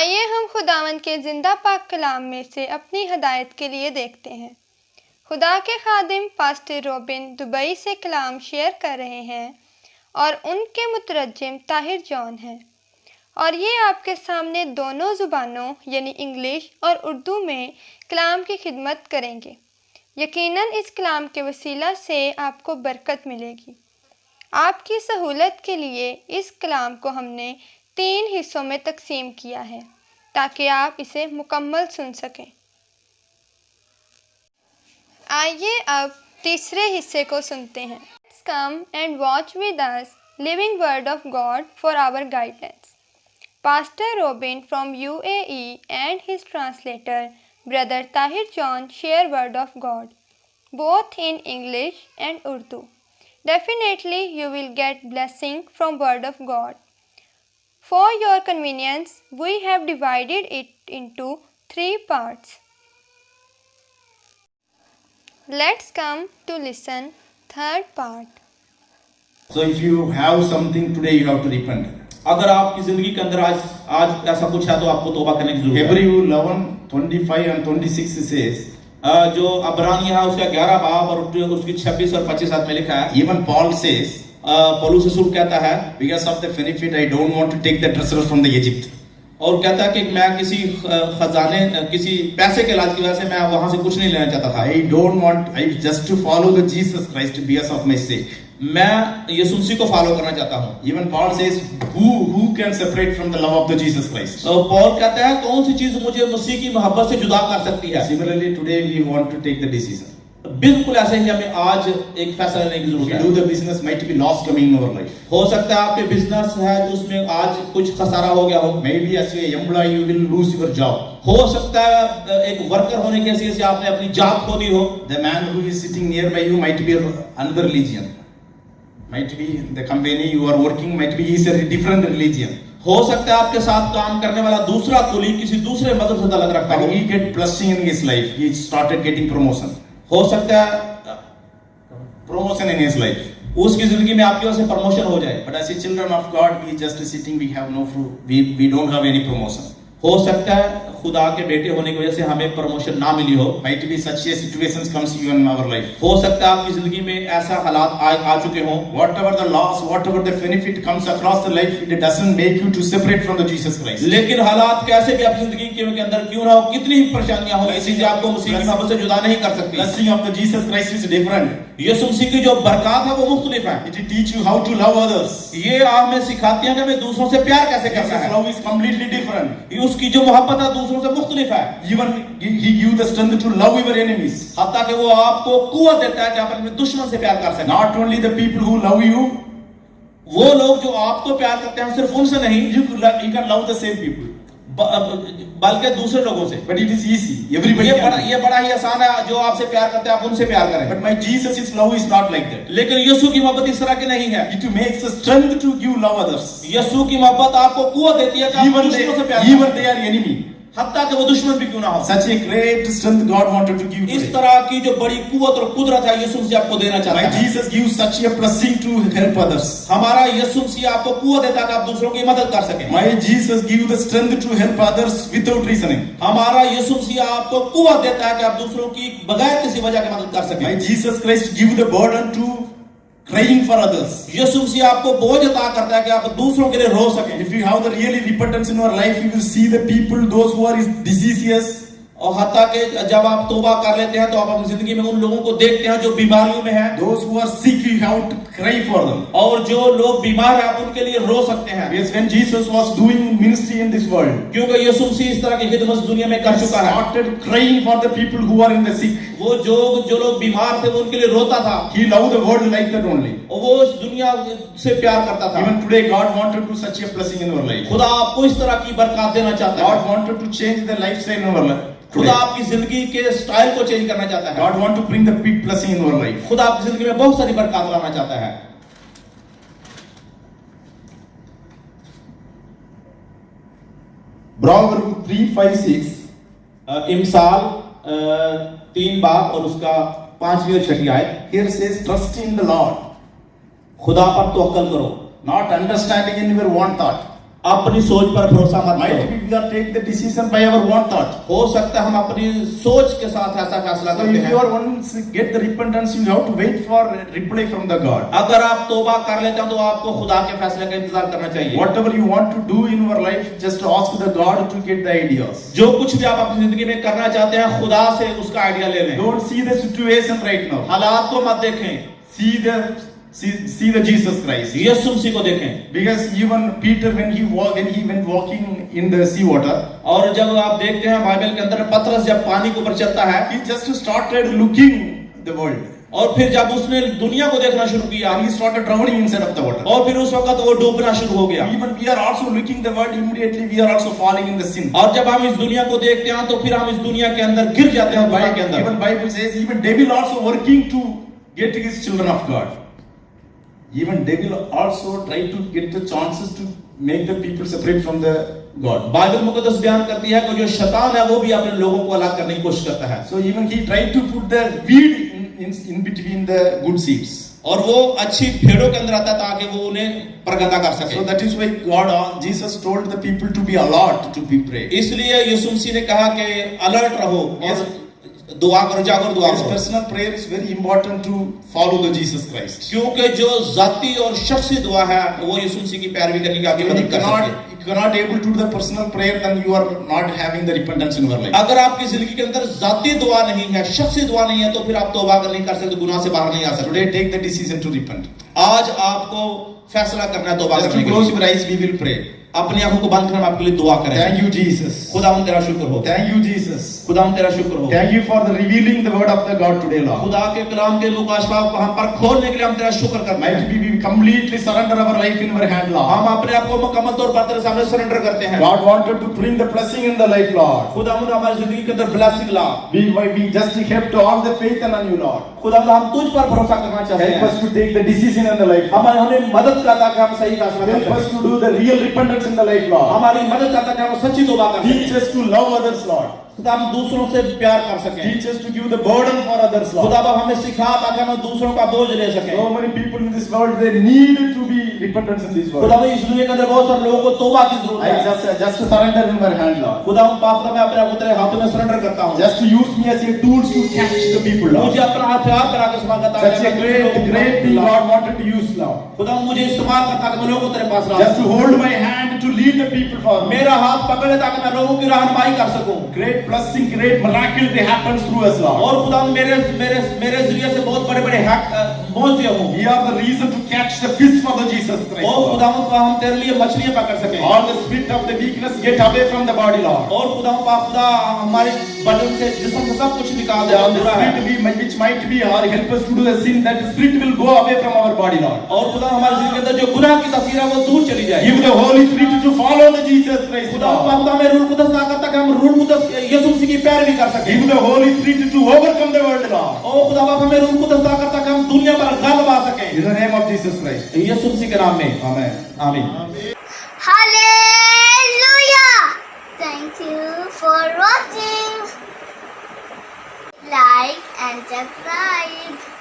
आइए हम खुदावंद के जिंदा पाक कलाम में से अपनी हदायत के लिए देखते हैं। खुदा के खादिम पास्टर रॉबिन दुबई से कलाम शेयर कर रहे हैं और उनके मुतरज्जिम ताहिर जॉन हैं, और ये आपके सामने दोनों ज़ुबानों यानी इंग्लिश और उर्दू में कलाम की खिदमत करेंगे। यकीनन इस कलाम के वसीला से आपको बरकत मिलेगी। आपकी सहूलत के लिए इस कलाम को हमने 3 हिस्सों में तकसीम किया है ताकि आप इसे मुकम्मल सुन सकें। आइए अब तीसरे हिस्से को सुनते हैं। Let's come and watch with us living word of God for our guidance. Pastor Robin from UAE and his translator Brother Tahir John share word of God both in English and Urdu. Definitely you will get blessing from word of God. For your convenience, we have divided it into 3 parts. Let's come to listen third part. So if you have something today, you have to repent. अगर आपकी जिंदगी के अंदर आज ऐसा कुछ है तो आपको तौबा करने की जरूरत है। Hebrew 11:25 and 26 says, जो अब्रानिया है उसका 11 बाब और उसकी 26 और 25 में लिखा है। even Paul says, पौलुस रसूल कहता है, because of the benefit I don't want to take the treasure from the Egypt. और कहता है कि मैं किसी खजाने किसी पैसे के लालच की वजह से मैं वहां से कुछ नहीं लेना चाहता था। I don't want, I just to follow the Jesus Christ because of my sake. मैं यीशु मसीह को फॉलो करना चाहता हूँ। Even Paul says, who can separate from the love of the Jesus Christ? Paul कहता है कौन सी चीज मुझे मसीह की मोहब्बत से जुदा कर सकती है। Similarly, today we want to take the decision. बिल्कुल ऐसे ही हमें आज एक फैसला लेने की जरूरत है। If you do the business, might be loss coming in our life. हो सकता है आपके बिजनेस है जो उसमें आज कुछ खसारा हो गया हो। Maybe as an employee you will lose your job. हो सकता है एक वर्कर होने की हैसियत से आपने अपनी जॉब खो दी हो। The man who is sitting nearby you might be another religion. Might be the company you are working might be is a different religion. हो सकता है आपके साथ काम करने वाला दूसरा कुलीग किसी दूसरे मजहब से ताल्लुक रखता हो। He get blessing in his life. He started getting promotion. हो सकता है Promotion in his life. उसकी जिंदगी में आपकी वजह से प्रमोशन हो जाए। But as a children of God, we just sitting. We have no fruit. We don't have any promotion. हो सकता है खुदा के बेटे होने की वजह से हमें प्रमोशन ना मिली हो। Might be such a situations comes to you in our life. हो सकता है आपकी जिंदगी में ऐसा हालात आ चुके हों। Whatever the loss, whatever the benefit comes across the life, it doesn't make you to separate from the Jesus Christ. लेकिन हालात कैसे भी आपकी जिंदगी के अंदर क्यों ना हो, कितनी ही परेशानियां हो, इसी से आपको मसीह की मोहब्बत से जुदा नहीं कर सकती। Blessing of the Jesus Christ is different. यीशु मसीह की जो बरकत है वो मुख्तलिफ है। It teach you how to love others. ये हमें सिखाती है कि हमें दूसरों से प्यार कैसे करना His है। love is completely different. ये उसकी जो मोहब्बत है दूसरों से मुख्तलिफ है। Even he give the strength to love your enemies. हत्ता कि वो आपको कुव्वत देता है कि आप अपने दुश्मन से प्यार कर सकें। Not only the people who love you, वो लोग जो आपको प्यार करते हैं सिर्फ उनसे नहीं, you can love the same people. बल्कि दूसरे लोगों से। But it is easy. Everybody ये बड़ा ही आसान है, जो आपसे प्यार करते हैं आप उनसे प्यार करें। But my Jesus' love is not like that. लेकिन यीशु की मोहब्बत इस तरह की नहीं है। It makes a strength to give love others. यीशु की मोहब्बत आपको कुव्वत देती है कि आप दूसरों से प्यार even they are enemy. हत्ता कि वो दुश्मन भी क्यों ना हो। Such a great strength God wanted to give. इस तरह की जो बड़ी कुव्वत और कुदरत है यीशु मसीह आपको देना चाहता है। My Jesus gives such a blessing to help others. हमारा यीशु मसीह आपको कुव्वत देता है कि आप दूसरों की मदद कर सकें। My Jesus gives the strength to help others without reasoning. हमारा यीशु मसीह आपको कुव्वत देता है कि आप दूसरों की बगैर किसी वजह के मदद कर सकें। My Jesus Christ gives the burden to crying for others. यीशु मसीह आपको बोझ अता करता है कि आप दूसरों के लिए रो सकें। If you have the really repentance in your life, you will see the people, those who are diseases. और हत्ता कि जब आप तौबा कर लेते हैं तो आप अपनी जिंदगी में उन लोगों को देखते हैं जो बीमारियों में हैं। Those who are sick, you have to cry for them. और जो लोग बीमार हैं आप उनके लिए रो सकते हैं। Yes, when Jesus was doing ministry in this world, क्योंकि यीशु मसीह इस तरह की खिदमत दुनिया में कर चुका है। started crying for the people who are in the sick. वो जो लोग बीमार थे वो उनके लिए रोता था। He loved the world like that only. और वो इस दुनिया से प्यार करता था। Even today, God wanted to such a blessing in our life. खुदा आपको इस तरह की बरकत देना चाहता है। God wanted to change the lifestyle in our life. खुदा आपकी जिंदगी के स्टाइल को चेंज करना चाहता है। God want to bring the big blessing in our life. खुदा आपकी जिंदगी में बहुत सारी बरकत लाना चाहता है। Proverbs 3:5-6. इमसाल 3 बाब और उसका 5वीं और 6वीं आयत। Here says, trust in the Lord, खुदा पर तवक्कल करो, not understanding in your own thought. अपनी सोच पर भरोसा मत Might करो। be we are take the decision by our one thought. हो सकता है हम अपनी सोच के साथ ऐसा फैसला So करते if you हैं। are once get the repentance, you have to wait for reply from the God. अगर आप तौबा कर लेते हैं तो आपको खुदा के फैसले का इंतजार करना चाहिए। Whatever you want to do in your life, just ask the God to get the ideas. जो कुछ भी आप अपनी जिंदगी में करना चाहते हैं खुदा से उसका आइडिया ले लें। Don't see the situation right now. हालात को मत देखें, See the Jesus Christ. यीशु मसीह को देखें। Because even Peter, when he went walking in the sea water, और जब आप देखते हैं बाइबल के अंदर पतरस जब पानी के ऊपर चलता है he just started looking the world. और फिर जब उसने दुनिया को देखना शुरू किया And he started drowning inside of the water. और फिर उस वक्त वो डूबना शुरू हो गया। Even we are also looking the world, immediately we are also falling in the sin. और जब हम इस दुनिया को देखते हैं तो फिर हम इस दुनिया के अंदर गिर जाते हैं गुनाह के अंदर। Even Bible says, even devil also working to get his children of God. Even devil also try to get the chances to make the people separate from the God. Bible मुकद्दस बयान करती है कि जो शैतान है वो भी अपने लोगों को अलग करने की कोशिश करता है। So even he tried to put the weed in between the good seeds. और वो अच्छी भेड़ों के अंदर आता है ताकि वो उन्हें प्रगटा कर सके। So that is why Jesus told the people to be alert to be pray. इसलिए यीशु मसीह ने कहा कि अलर्ट रहो और दुआ करो, जाकर दुआ This करो। personal prayer is very important to follow the Jesus Christ. क्योंकि जो जाती और शख्सी दुआ है वो यीशु मसीह की पैरवी करने की आपकी When मदद कर सकती है। you cannot able to do the personal prayer, then you are not having the repentance in your life. अगर आपकी जिंदगी के अंदर जाती दुआ नहीं है, शख्सी दुआ नहीं है तो फिर आप तौबा नहीं कर सकते, गुनाह से बाहर नहीं आ सकते। Today take the decision to repent. आज आपको फैसला करना है तौबा Just करने to के close लिए। your eyes, we will pray. अपनी आंखों को बंद कर हम आपके लिए दुआ करें। Thank you, Jesus. खुदावंद तेरा शुक्र हो, Thank you, Jesus. खुदावंद तेरा शुक्र हो। Thank you for the revealing the word of the God today, Lord. खुदा के कलाम के मुकाशफा को हम पर खोलने के लिए हम तेरा शुक्र करते Might हैं। we completely surrender our life in your hand, Lord. हम अपने आप को मुकम्मल तौर पर तेरे सामने सरेंडर करते हैं। God wanted to bring the blessing in the life, Lord. खुदावंद हमारी जिंदगी के अंदर ब्लेसिंग ला। We just kept all the faith on you, Lord. खुदावंद हम तुझ पर भरोसा करना चाहते Help हैं। us to take the decision in the life. हमें मदद कर ताकि हम सही फैसला कर Help us सकें। to do the real repentance in the life, Lord. हमारी मदद कर ताकि हम सच्ची तौबा कर Teach सकें। us to love others, Lord. खुदा हम दूसरों से प्यार कर सकें। Teach us to give the burden for others, Lord. खुदा बाप हमें सिखा ताकि हम दूसरों का बोझ ले सकें। So many people in this world, they need to be repentance in this खुदा world. में इस दुनिया के अंदर बहुत सारे लोगों को तौबा की जरूरत I है। just surrender in my hand, Lord. खुदा उन पापों में अपने आप को तेरे हाथों में सरेंडर करता हूँ। Just to use me as a tools to catch the people, Lord. मुझे अपना हथियार बना के इस्तेमाल करता Such a great thing God wanted to use, Lord. खुदा मुझे इस्तेमाल करता कि मैं लोगों को तेरे पास ला Just to सकूं। hold my hand to lead the people for me. मेरा हाथ पकड़े ताकि मैं लोगों की रहनुमाई कर सकूं। Great blessing, great miracle they happens through us, Lord. और खुदा मेरे जरिए से बहुत बड़े-बड़े मौजे हों। We are the reason to catch the fish for the Jesus Christ, और Lord. खुदा को हम तेरे लिए मछलियां पकड़ सकें। All the spirit of the weakness get away from the body, Lord. और खुदा हमारे बदन से जिस्म से सब कुछ निकाल दे। The spirit which might be or help us to do the sin, that spirit will go away from our body, Lord. और खुदा हमारी जिंदगी के अंदर जो गुनाह की तस्वीर है वो दूर चली जाए। Give the Holy Spirit to follow the Jesus Christ, खुदा Lord. हमें रूल कुदस ना करता कि हम रूल कुदस यीशु मसीह की पैरवी कर सकें। Give the Holy Spirit to overcome the world, Lord. और खुदा बाप हमें रूल कुदस ना करता कि हम दुनिया पर गलबा आ सकें। In the name of Jesus Christ. यीशु मसीह के नाम में Amen. आमीन। Hallelujah! Thank you for watching. Like and subscribe.